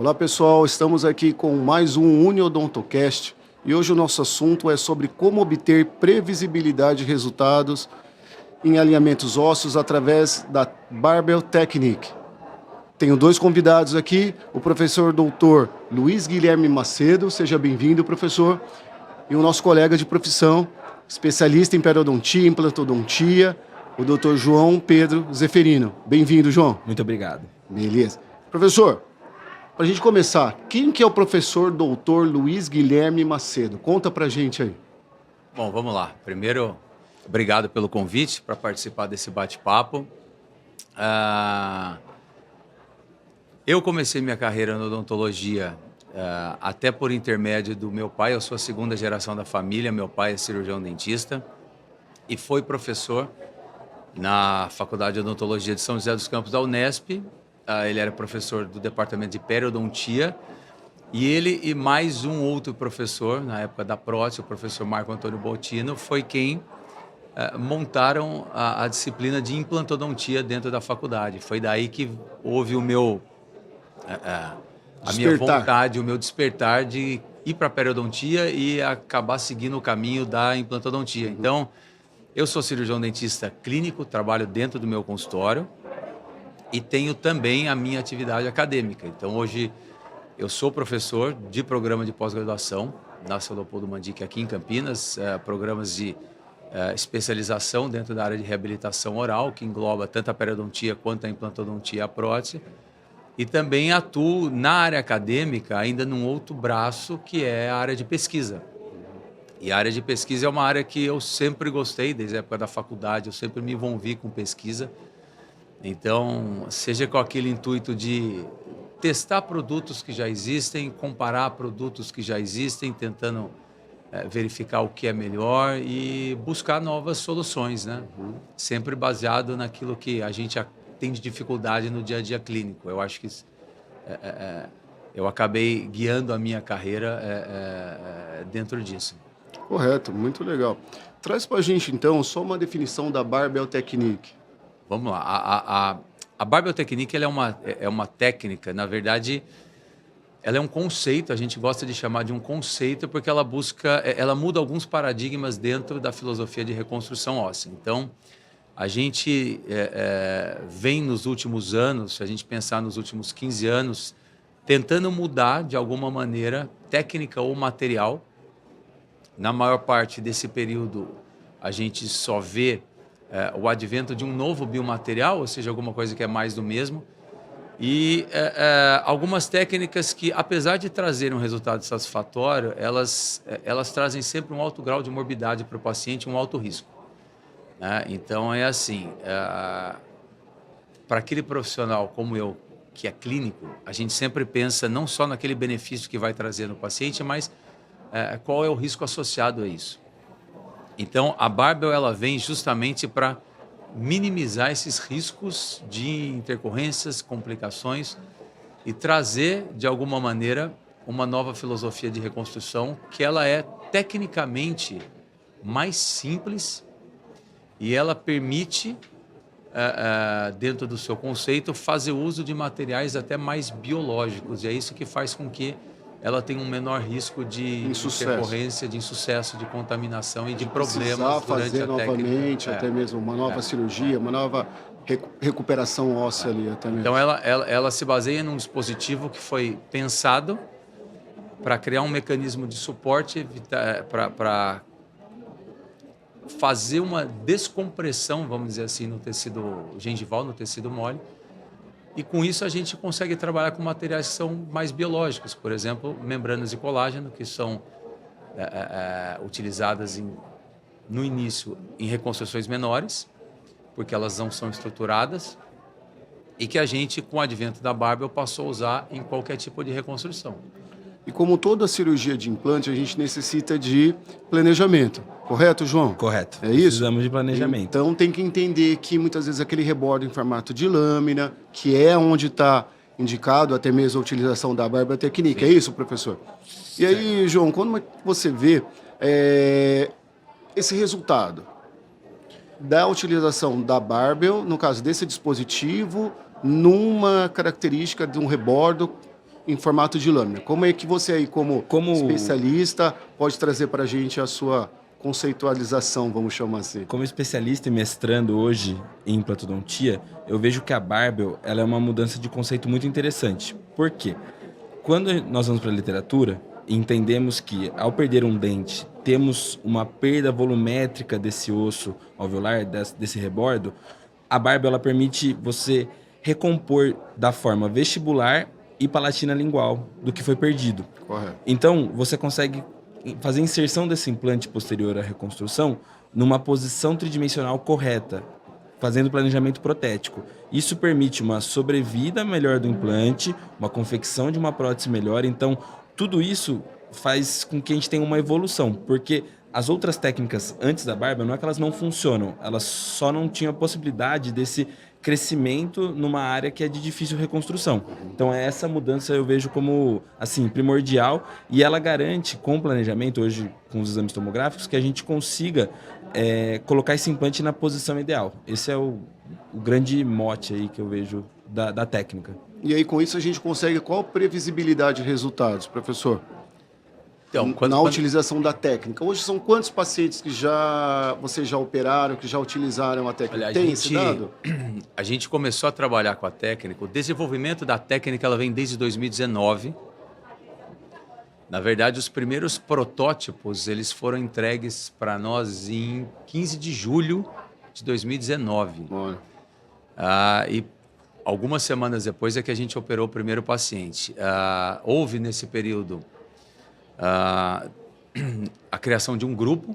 Olá pessoal, estamos aqui com mais um UniOdontocast e hoje o nosso assunto é sobre como obter previsibilidade de resultados em alinhamentos ósseos através da Barbell Technique. Tenho dois convidados aqui, o professor doutor Luiz Guilherme Macedo, seja bem-vindo, professor, e o nosso colega de profissão, especialista em periodontia e implantodontia, o doutor João Pedro Zeferino. Bem-vindo, João. Muito obrigado. Beleza. Professor, para a gente começar, quem que é o professor doutor Luiz Guilherme Macedo? Conta pra gente aí. Bom, vamos lá. Primeiro, obrigado pelo convite para participar desse bate-papo. Eu comecei minha carreira na odontologia até por intermédio do meu pai. Eu sou a segunda geração da família. Meu pai é cirurgião dentista e foi professor na Faculdade de Odontologia de São José dos Campos da Unesp. Ele era professor do departamento de periodontia e ele e mais um outro professor, na época da prótese, o professor Marco Antônio Bottino, foi quem montaram a disciplina de implantodontia dentro da faculdade. Foi daí que houve o meu... a minha vontade, o meu despertar de ir para a periodontia e acabar seguindo o caminho da implantodontia. Então, eu sou cirurgião dentista clínico, trabalho dentro do meu consultório e tenho também a minha atividade acadêmica. Então, hoje, eu sou professor de programa de pós-graduação na São Leopoldo Mandic aqui em Campinas, programas de especialização dentro da área de reabilitação oral, que engloba tanto a periodontia quanto a implantodontia e a prótese. E também atuo na área acadêmica, ainda num outro braço, que é a área de pesquisa. E a área de pesquisa é uma área que eu sempre gostei, desde a época da faculdade, eu sempre me envolvi com pesquisa. Então, seja com aquele intuito de testar produtos que já existem, comparar produtos que já existem, tentando verificar o que é melhor e buscar novas soluções, né? Sempre baseado naquilo que a gente tem de dificuldade no dia a dia clínico. Eu acho que eu acabei guiando a minha carreira dentro disso. Correto, muito legal. Traz pra gente, então, só uma definição da Barbell Technique. Vamos lá. A Barbell Technique ela é uma técnica, na verdade, ela é um conceito, a gente gosta de chamar de um conceito porque ela muda alguns paradigmas dentro da filosofia de reconstrução óssea. Então, a gente vem nos últimos anos, se a gente pensar nos últimos 15 anos, tentando mudar de alguma maneira técnica ou material. Na maior parte desse período, a gente só vê o advento de um novo biomaterial, ou seja, alguma coisa que é mais do mesmo. E algumas técnicas que, apesar de trazerem um resultado satisfatório, elas trazem sempre um alto grau de morbidade para o paciente, um alto risco. Então, é assim, para aquele profissional como eu, que é clínico, a gente sempre pensa não só naquele benefício que vai trazer no paciente, mas qual é o risco associado a isso. Então, a Barbell ela vem justamente para minimizar esses riscos de intercorrências, complicações e trazer, de alguma maneira, uma nova filosofia de reconstrução que ela é tecnicamente mais simples e ela permite, dentro do seu conceito, fazer uso de materiais até mais biológicos. E é isso que faz com que ela tenha um menor risco de intercorrência, de insucesso, de contaminação e de problemas durante a técnica. Novamente, até mesmo uma nova cirurgia, uma nova recuperação óssea ali até mesmo. Então, ela se baseia num dispositivo que foi pensado para criar um mecanismo de suporte, para fazer uma descompressão, vamos dizer assim, no tecido gengival, no tecido mole. E com isso a gente consegue trabalhar com materiais que são mais biológicos, por exemplo, membranas de colágeno, que são utilizadas no início em reconstruções menores, porque elas não são estruturadas, e que a gente, com o advento da Barbell, passou a usar em qualquer tipo de reconstrução. E como toda cirurgia de implante, a gente necessita de planejamento. Correto, João? Correto. É isso? Precisamos de planejamento. Então tem que entender que muitas vezes aquele rebordo em formato de lâmina, que é onde está indicado até mesmo a utilização da Barbell Technique. Sim. É isso, professor? E aí, João, quando você vê esse resultado da utilização da Barbell, no caso desse dispositivo, numa característica de um rebordo em formato de lâmina. Como é que você aí, como Como especialista, pode trazer para a gente a sua conceitualização, vamos chamar assim? Como especialista e mestrando hoje em implantodontia, eu vejo que a Barbell ela é uma mudança de conceito muito interessante. Por quê? Quando nós vamos para a literatura, entendemos que ao perder um dente, temos uma perda volumétrica desse osso alveolar, desse rebordo, a Barbell ela permite você recompor da forma vestibular e palatina lingual do que foi perdido. Correto. Então, você consegue fazer a inserção desse implante posterior à reconstrução numa posição tridimensional correta, fazendo planejamento protético. Isso permite uma sobrevida melhor do implante, uma confecção de uma prótese melhor. Então, tudo isso faz com que a gente tenha uma evolução, porque as outras técnicas antes da Barbell não é que elas não funcionam, elas só não tinham a possibilidade desse crescimento numa área que é de difícil reconstrução. Então essa mudança eu vejo como assim primordial e ela garante com o planejamento hoje com os exames tomográficos que a gente consiga colocar esse implante na posição ideal. Esse é o grande mote aí que eu vejo da técnica. E aí, com isso, a gente consegue qual previsibilidade de resultados, professor? Então, Na utilização da técnica. Hoje são quantos pacientes que vocês já operaram, que já utilizaram a técnica? Olha, Tem esse dado? a gente começou a trabalhar com a técnica. O desenvolvimento da técnica ela vem desde 2019. Na verdade, os primeiros protótipos eles foram entregues para nós em 15 de julho de 2019. Olha. E algumas semanas depois é que a gente operou o primeiro paciente. Houve nesse período a criação de um grupo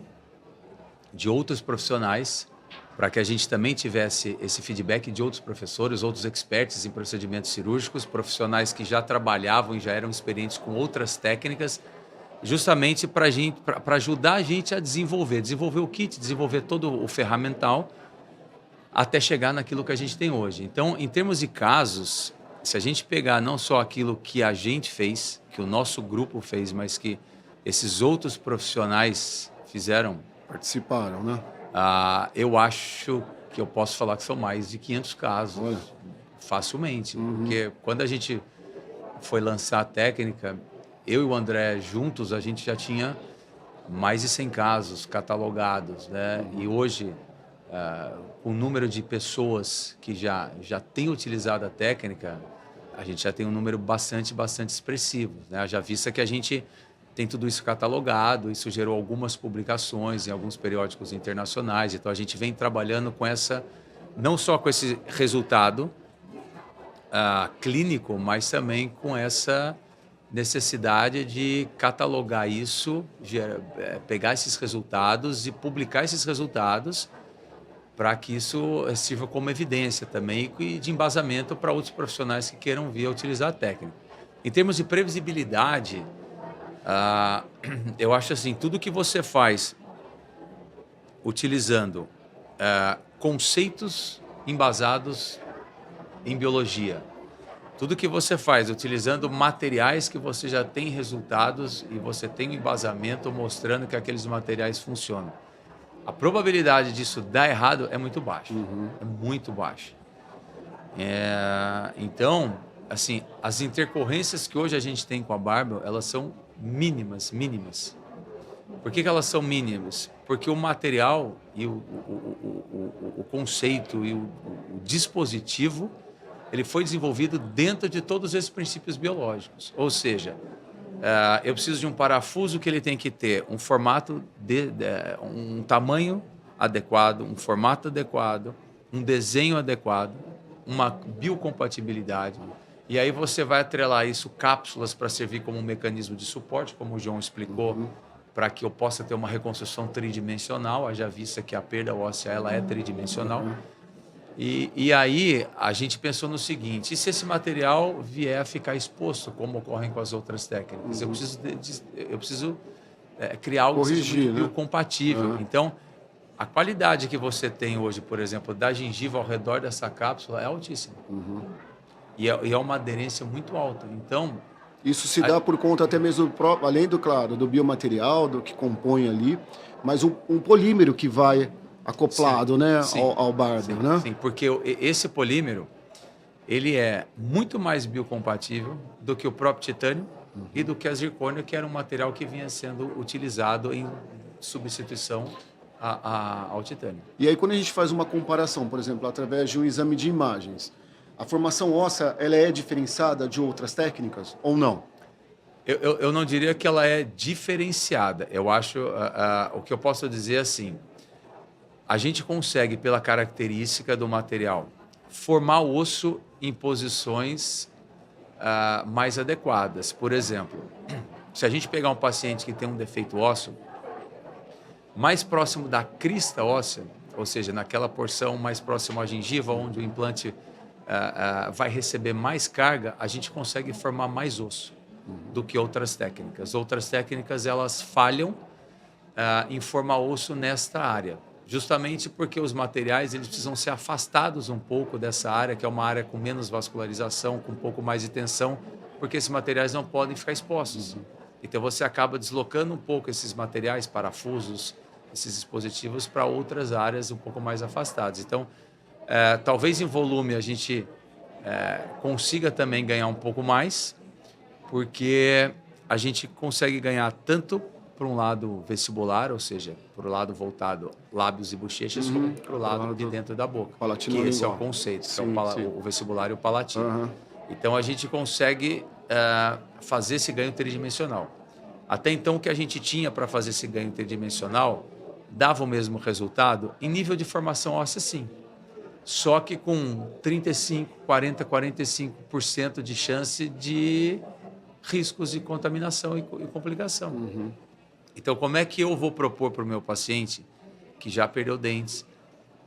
de outros profissionais para que a gente também tivesse esse feedback de outros professores, outros experts em procedimentos cirúrgicos, profissionais que já trabalhavam e já eram experientes com outras técnicas, justamente para ajudar a gente a desenvolver o kit, desenvolver todo o ferramental até chegar naquilo que a gente tem hoje. Então, em termos de casos, se a gente pegar não só aquilo que a gente fez, que o nosso grupo fez, mas que esses outros profissionais fizeram... Participaram, né? Eu acho que eu posso falar que são mais de 500 casos, Olha. facilmente. Porque quando a gente foi lançar a técnica, eu e o André juntos, a gente já tinha mais de 100 casos catalogados, né? E hoje, com o número de pessoas que já têm utilizado a técnica, a gente já tem um número bastante expressivo, né? Já vista que a gente tem tudo isso catalogado, isso gerou algumas publicações em alguns periódicos internacionais, então a gente vem trabalhando com não só com esse resultado clínico, mas também com essa necessidade de catalogar isso, pegar esses resultados e publicar esses resultados para que isso sirva como evidência também e de embasamento para outros profissionais que queiram vir a utilizar a técnica. Em termos de previsibilidade, eu acho assim, tudo que você faz utilizando conceitos embasados em biologia, tudo que você faz utilizando materiais que você já tem resultados e você tem um embasamento mostrando que aqueles materiais funcionam, a probabilidade disso dar errado é muito baixa. É muito baixa. Então, assim, as intercorrências que hoje a gente tem com a Barbell, elas são mínimas. Por que elas são mínimas? Porque o material e o conceito e o dispositivo, ele foi desenvolvido dentro de todos esses princípios biológicos. Ou seja, eu preciso de um parafuso que ele tem que ter um formato, um tamanho adequado, um formato adequado, um desenho adequado, uma biocompatibilidade. E aí você vai atrelar isso, cápsulas para servir como um mecanismo de suporte, como o João explicou, para que eu possa ter uma reconstrução tridimensional, haja vista que a perda óssea ela é tridimensional. E aí a gente pensou no seguinte, e se esse material vier a ficar exposto, como ocorrem com as outras técnicas? Eu preciso criar algo que seja biocompatível. Então, a qualidade que você tem hoje, por exemplo, da gengiva ao redor dessa cápsula é altíssima. E é uma aderência muito alta. Então, isso se dá por conta até mesmo, além do biomaterial, do que compõe ali, mas um polímero que vai acoplado, sim, né, sim, ao Barbell, né? Sim, porque esse polímero, ele é muito mais biocompatível do que o próprio titânio e do que a zircônia, que era um material que vinha sendo utilizado em substituição ao titânio. E aí, quando a gente faz uma comparação, por exemplo, através de um exame de imagens, a formação óssea ela é diferenciada de outras técnicas ou não? Eu não diria que ela é diferenciada. Eu acho, o que eu posso dizer é assim, a gente consegue, pela característica do material, formar o osso em posições mais adequadas. Por exemplo, se a gente pegar um paciente que tem um defeito ósseo, mais próximo da crista óssea, ou seja, naquela porção mais próxima à gengiva, onde o implante vai receber mais carga, a gente consegue formar mais osso do que outras técnicas. Outras técnicas, elas falham em formar osso nesta área, justamente porque os materiais eles precisam ser afastados um pouco dessa área, que é uma área com menos vascularização, com um pouco mais de tensão, porque esses materiais não podem ficar expostos. Então você acaba deslocando um pouco esses materiais, parafusos, esses dispositivos para outras áreas um pouco mais afastadas. Então, talvez em volume a gente consiga também ganhar um pouco mais, porque a gente consegue ganhar tanto para um lado vestibular, ou seja, para o lado voltado lábios e bochechas, como para o lado de dentro da boca. Palatino Que esse é o lingual. conceito, Sim, que é sim. o vestibular e o palatino. Aham. Então a gente consegue fazer esse ganho tridimensional. Até então o que a gente tinha para fazer esse ganho tridimensional dava o mesmo resultado em nível de formação óssea, sim. Só que com 35, 40, 45% de chance de riscos de contaminação e complicação. Então, como é que eu vou propor para o meu paciente que já perdeu dentes,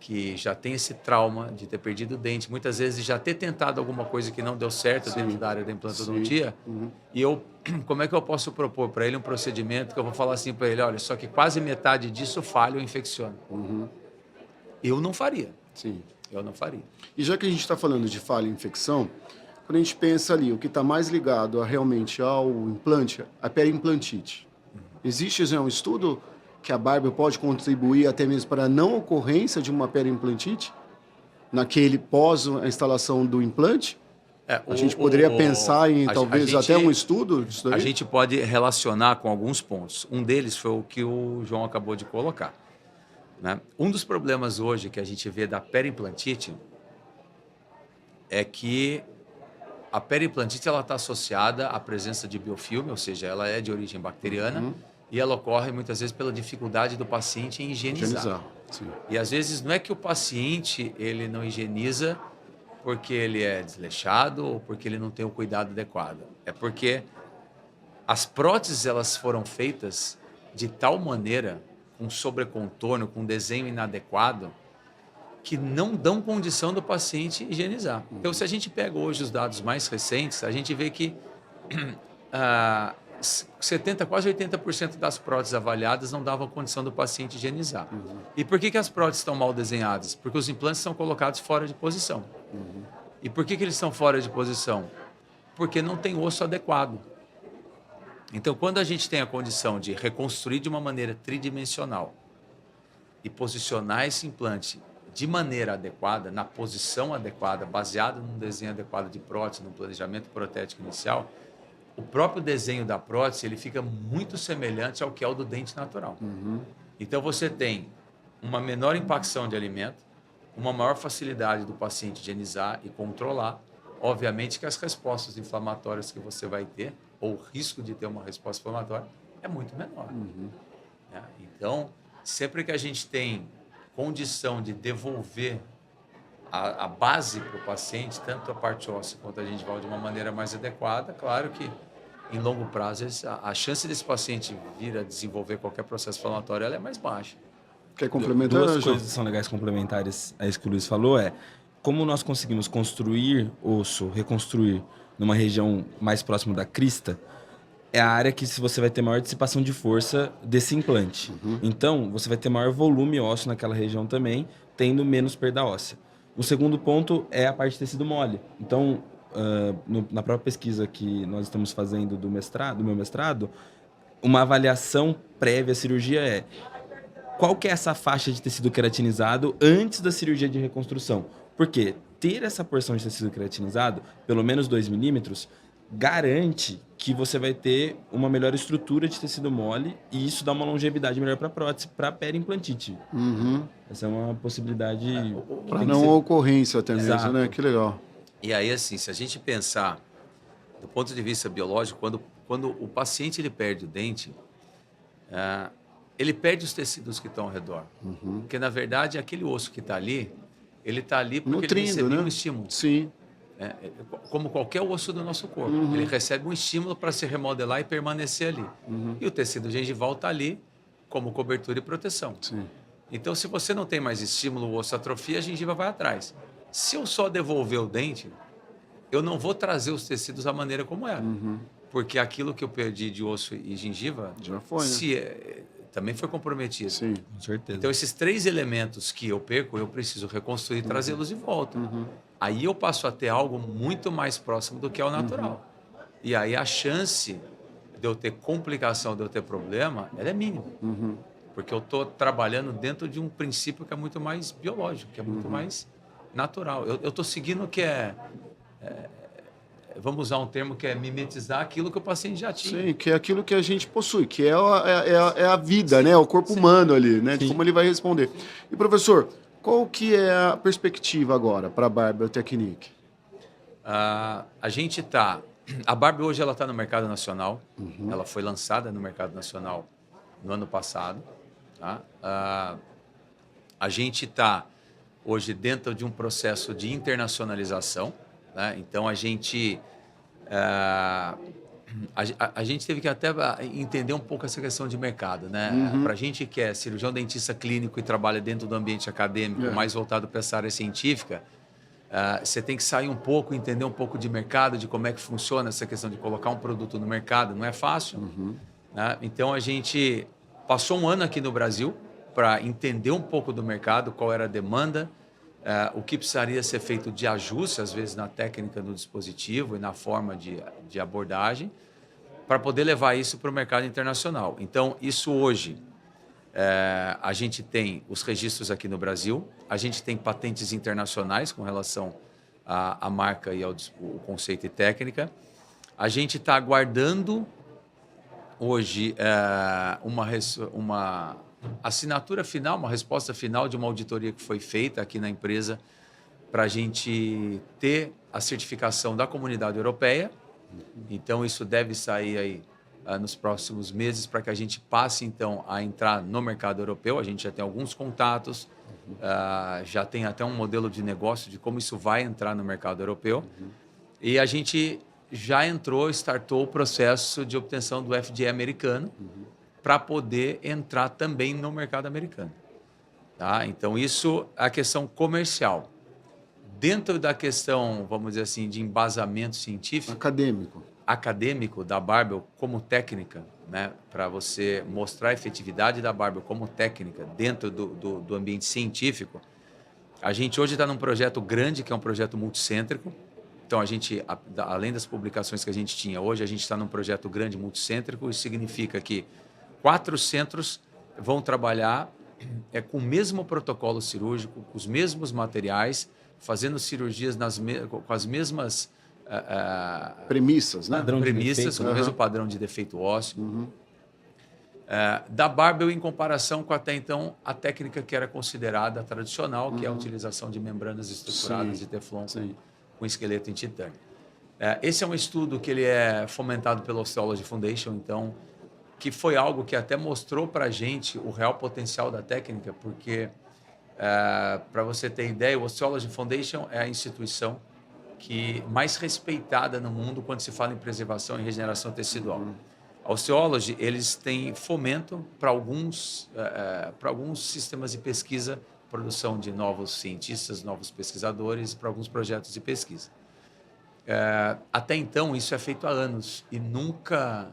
que já tem esse trauma de ter perdido o dente, muitas vezes já ter tentado alguma coisa que não deu certo dentro da área da implantodontia, e como é que eu posso propor para ele um procedimento que eu vou falar assim para ele, olha, só que quase metade disso falha ou infecciona. Eu não faria. Sim. Eu não faria. E já que a gente está falando de falha e infecção, quando a gente pensa ali, o que está mais ligado realmente ao implante, a periimplantite. Existe já um estudo que a Barbie pode contribuir até mesmo para a não ocorrência de uma periimplantite naquele pós a instalação do implante? A gente poderia pensar em talvez até um estudo disso daí? A gente pode relacionar com alguns pontos. Um deles foi o que o João acabou de colocar, né? Um dos problemas hoje que a gente vê da periimplantite é que a periimplantite está associada à presença de biofilme, ou seja, ela é de origem bacteriana e ela ocorre muitas vezes pela dificuldade do paciente em higienizar. Sim. E às vezes não é que o paciente ele não higieniza porque ele é desleixado ou porque ele não tem o cuidado adequado. É porque as próteses elas foram feitas de tal maneira, com sobrecontorno, com desenho inadequado, que não dão condição do paciente higienizar. Então, se a gente pega hoje os dados mais recentes, a gente vê que 70%, quase 80% das próteses avaliadas não davam condição do paciente higienizar. E por que as próteses estão mal desenhadas? Porque os implantes são colocados fora de posição. E por que eles estão fora de posição? Porque não tem osso adequado. Então, quando a gente tem a condição de reconstruir de uma maneira tridimensional e posicionar esse implante de maneira adequada, na posição adequada, baseado num desenho adequado de prótese, num planejamento protético inicial, o próprio desenho da prótese ele fica muito semelhante ao que é o do dente natural. Então, você tem uma menor impacção de alimento, uma maior facilidade do paciente higienizar e controlar. Obviamente que as respostas inflamatórias que você vai ter, ou o risco de ter uma resposta inflamatória, é muito menor. Né? Então, sempre que a gente tem condição de devolver a base para o paciente, tanto a parte óssea quanto a gengival, de uma maneira mais adequada, claro que em longo prazo a chance desse paciente vir a desenvolver qualquer processo inflamatório ela é mais baixa. Quer complementar? Duas coisas que são legais complementares a isso que o Luiz falou como nós conseguimos construir osso, reconstruir numa região mais próxima da crista, é a área que você vai ter maior dissipação de força desse implante. Então, você vai ter maior volume ósseo naquela região também, tendo menos perda óssea. O segundo ponto é a parte de tecido mole. Então, na própria pesquisa que nós estamos fazendo do meu mestrado, uma avaliação prévia à cirurgia qual que é essa faixa de tecido queratinizado antes da cirurgia de reconstrução? Por quê? ter essa porção de tecido queratinizado, pelo menos 2 milímetros, garante que você vai ter uma melhor estrutura de tecido mole e isso dá uma longevidade melhor para a prótese, para a periimplantite. Essa é uma possibilidade que Para tem que não ser... ocorrência até Exato. mesmo, né? Que legal. E aí, assim, se a gente pensar do ponto de vista biológico, quando o paciente ele perde o dente, ele perde os tecidos que estão ao redor. Porque, na verdade, aquele osso que está ali, ele está ali porque ele recebeu né? um estímulo. Sim. Como qualquer osso do nosso corpo. Ele recebe um estímulo para se remodelar e permanecer ali. E o tecido gengival está ali como cobertura e proteção. Sim. Então, se você não tem mais estímulo, o osso atrofia, a gengiva vai atrás. Se eu só devolver o dente, eu não vou trazer os tecidos da maneira como era. Porque aquilo que eu perdi de osso e gengiva Já foi, né? também foi comprometido. Sim. Com certeza. Então, esses 3 elementos que eu perco, eu preciso reconstruir e trazê-los de volta. Aí eu passo a ter algo muito mais próximo do que é o natural. E aí a chance de eu ter complicação, de eu ter problema, ela é mínima. Porque eu estou trabalhando dentro de um princípio que é muito mais biológico, que é muito mais natural. Eu estou seguindo o que vamos usar um termo que é mimetizar aquilo que o paciente já tinha. Sim, que é aquilo que a gente possui, que é a vida, né? O corpo humano ali, né? De como ele vai responder. E, professor, qual que é a perspectiva agora para a Barbell Technique? A gente está... A Barbell hoje ela está no mercado nacional. Ela foi lançada no mercado nacional no ano passado. Tá? A gente está hoje dentro de um processo de internacionalização. Né? Então, a gente teve que até entender um pouco essa questão de mercado. Né? Para a gente que é cirurgião dentista clínico e trabalha dentro do ambiente acadêmico, mais voltado para essa área científica, você tem que sair um pouco, entender um pouco de mercado, de como é que funciona essa questão de colocar um produto no mercado. Não é fácil. Né? Então, a gente passou um ano aqui no Brasil para entender um pouco do mercado, qual era a demanda, o que precisaria ser feito de ajuste, às vezes, na técnica do dispositivo e na forma de abordagem, para poder levar isso para o mercado internacional. Então, isso hoje, a gente tem os registros aqui no Brasil, a gente tem patentes internacionais com relação à marca e ao conceito e técnica. A gente está aguardando hoje uma assinatura final, uma resposta final de uma auditoria que foi feita aqui na empresa para a gente ter a certificação da Comunidade Europeia. Então, isso deve sair aí nos próximos meses para que a gente passe, então, a entrar no mercado europeu. A gente já tem alguns contatos, já tem até um modelo de negócio de como isso vai entrar no mercado europeu. E a gente já startou o processo de obtenção do FDA americano para poder entrar também no mercado americano. Tá? Então, isso é a questão comercial. Dentro da questão, vamos dizer assim, de embasamento científico... Acadêmico da Barbell como técnica, né? Para você mostrar a efetividade da Barbell como técnica dentro do ambiente científico, a gente hoje está num projeto grande, que é um projeto multicêntrico. Então, a gente, além das publicações que a gente tinha, hoje a gente está num projeto grande multicêntrico. Isso significa que 4 centros vão trabalhar com o mesmo protocolo cirúrgico, com os mesmos materiais, fazendo cirurgias com as mesmas premissas, né? Premissas, com o mesmo padrão de defeito ósseo. Da Barbell em comparação com até então a técnica que era considerada tradicional, que é a utilização de membranas estruturadas de Teflon com esqueleto em titânio. Esse é um estudo que ele é fomentado pela Osteology Foundation, então, que foi algo que até mostrou para a gente o real potencial da técnica, porque, para você ter ideia, o Osteology Foundation é a instituição mais respeitada no mundo quando se fala em preservação e regeneração tecidual. A Osteology, eles têm fomento para alguns sistemas de pesquisa, produção de novos cientistas, novos pesquisadores, para alguns projetos de pesquisa. Até então, isso é feito há anos e nunca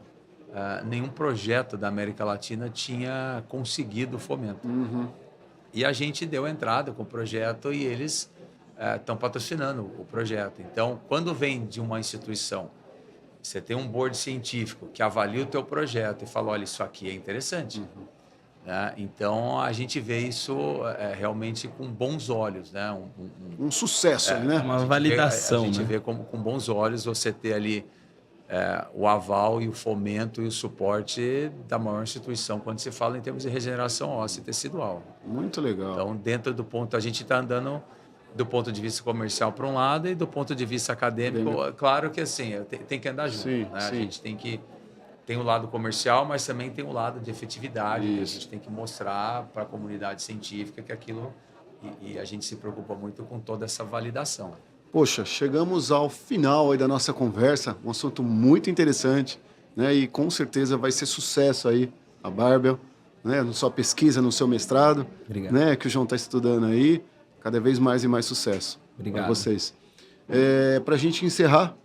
nenhum projeto da América Latina tinha conseguido fomento. E a gente deu entrada com o projeto e eles estão patrocinando o projeto. Então, quando vem de uma instituição, você tem um board científico que avalia o teu projeto e fala, olha, isso aqui é interessante. né? Então, a gente vê isso realmente com bons olhos, né? Um sucesso, né? Uma A validação, gente né? vê como, com bons olhos você ter ali o aval e o fomento e o suporte da maior instituição quando se fala em termos de regeneração óssea e tecidual. Muito legal. Então, dentro do ponto, a gente está andando do ponto de vista comercial para um lado e do ponto de vista acadêmico, claro que assim, tem que andar junto. Sim, né? sim. A gente tem o lado comercial, mas também tem o lado de efetividade. Que a gente tem que mostrar para a comunidade científica que aquilo... E a gente se preocupa muito com toda essa validação. Poxa, chegamos ao final aí da nossa conversa, um assunto muito interessante, né? E com certeza vai ser sucesso aí a Barbel, né? Na sua pesquisa, no seu mestrado, Obrigado. né? Que o João está estudando aí, cada vez mais e mais sucesso. Obrigado. Para vocês. Para a gente encerrar,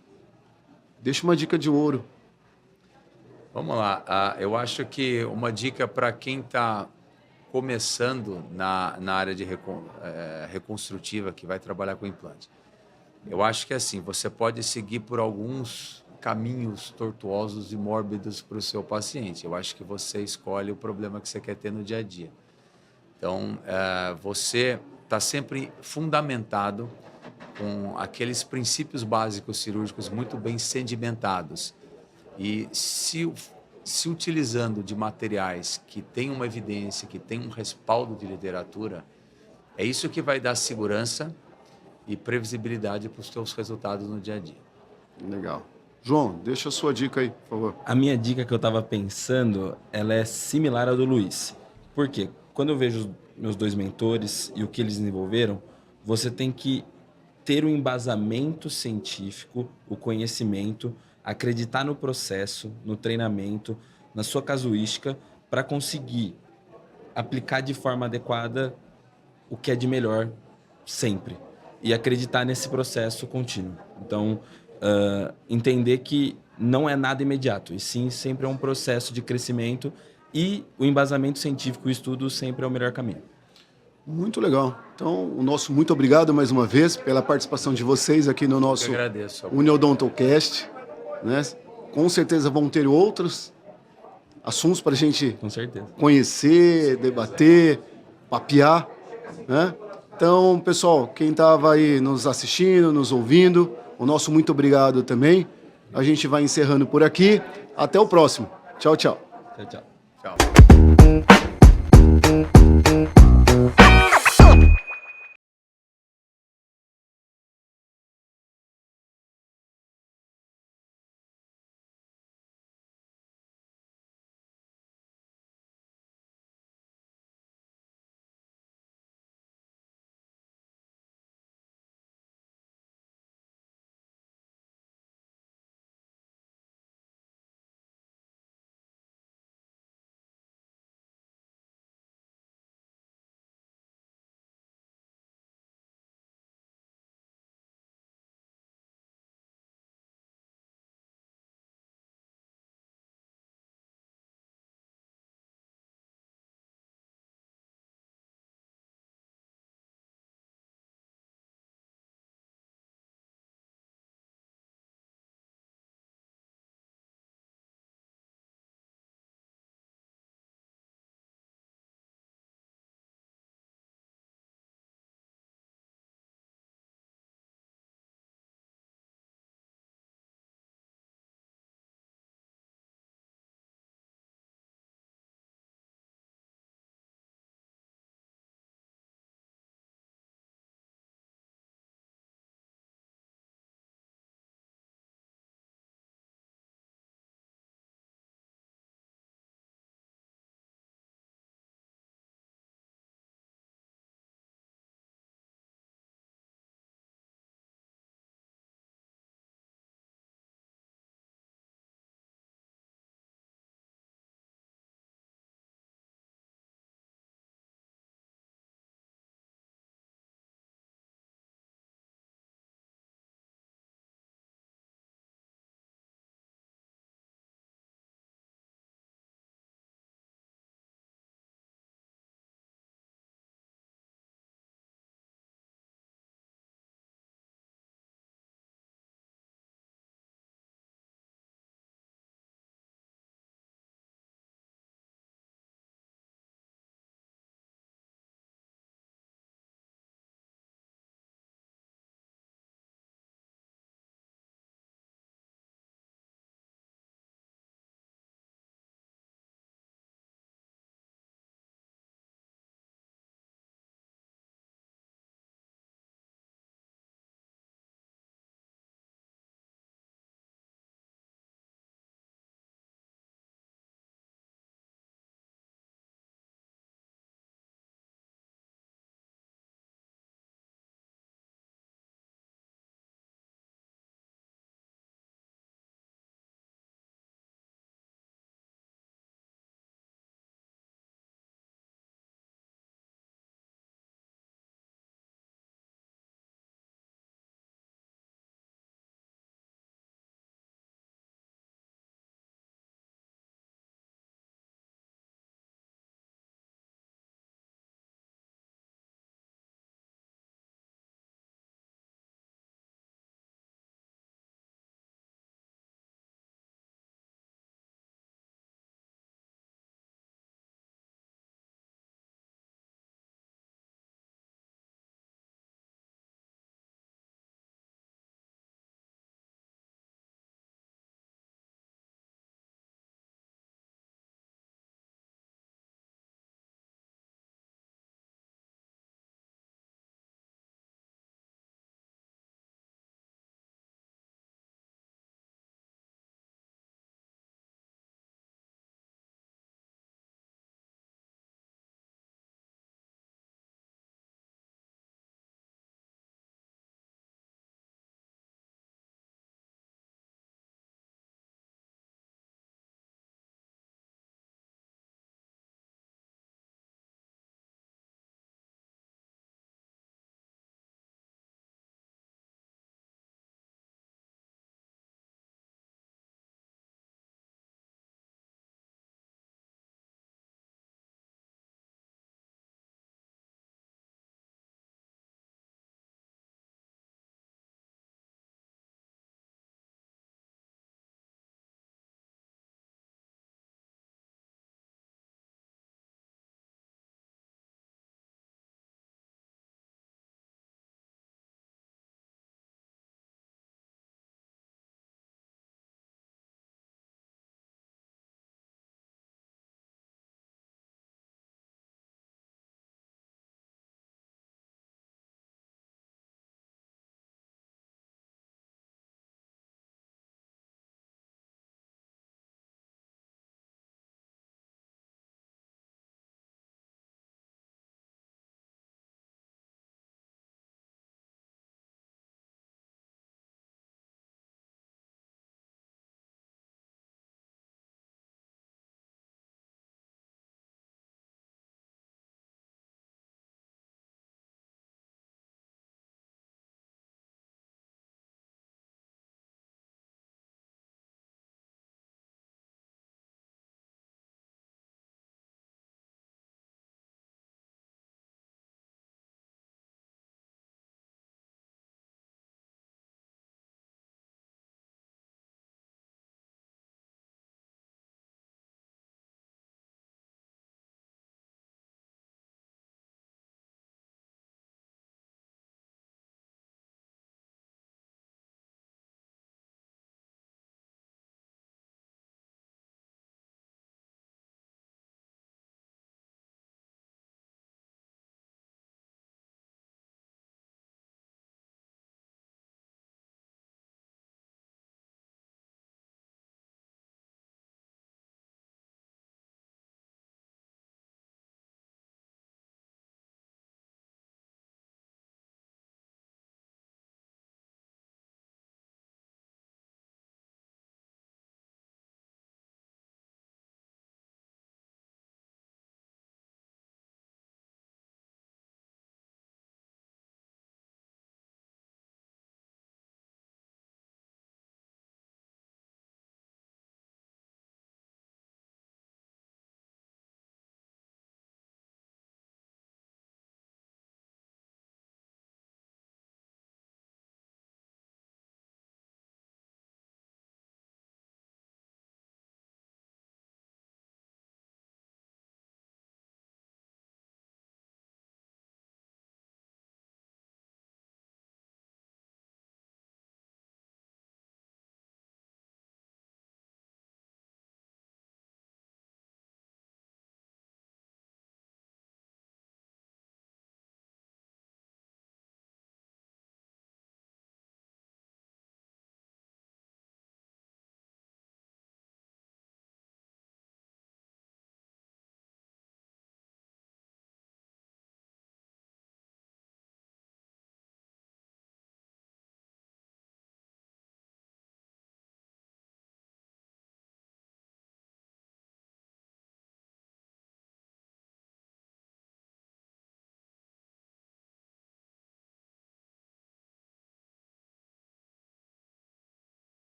deixa uma dica de ouro. Vamos lá. Eu acho que uma dica para quem está começando na área de reconstrutiva, que vai trabalhar com implante. Eu acho que assim, você pode seguir por alguns caminhos tortuosos e mórbidos para o seu paciente. Eu acho que você escolhe o problema que você quer ter no dia a dia. Então, você está sempre fundamentado com aqueles princípios básicos cirúrgicos muito bem sedimentados. E se utilizando de materiais que têm uma evidência, que têm um respaldo de literatura, é isso que vai dar segurança e previsibilidade para os seus resultados no dia a dia. Legal. João, deixa a sua dica aí, por favor. A minha dica que eu estava pensando, ela é similar à do Luiz. Por quê? Quando eu vejo os meus dois mentores e o que eles desenvolveram, você tem que ter o embasamento científico, o conhecimento, acreditar no processo, no treinamento, na sua casuística, para conseguir aplicar de forma adequada o que é de melhor sempre. E acreditar nesse processo contínuo. Então, entender que não é nada imediato, e sim sempre é um processo de crescimento e o embasamento científico, o estudo sempre é o melhor caminho. Muito legal. Então, o nosso muito obrigado mais uma vez pela participação de vocês aqui no nosso Eu agradeço. Uniodontocast, né? Com certeza vão ter outros assuntos para a gente Com certeza. conhecer, debater, papear, né? Então, pessoal, quem estava aí nos assistindo, nos ouvindo, o nosso muito obrigado também. A gente vai encerrando por aqui. Até o próximo. Tchau, tchau. Tchau, tchau. Tchau.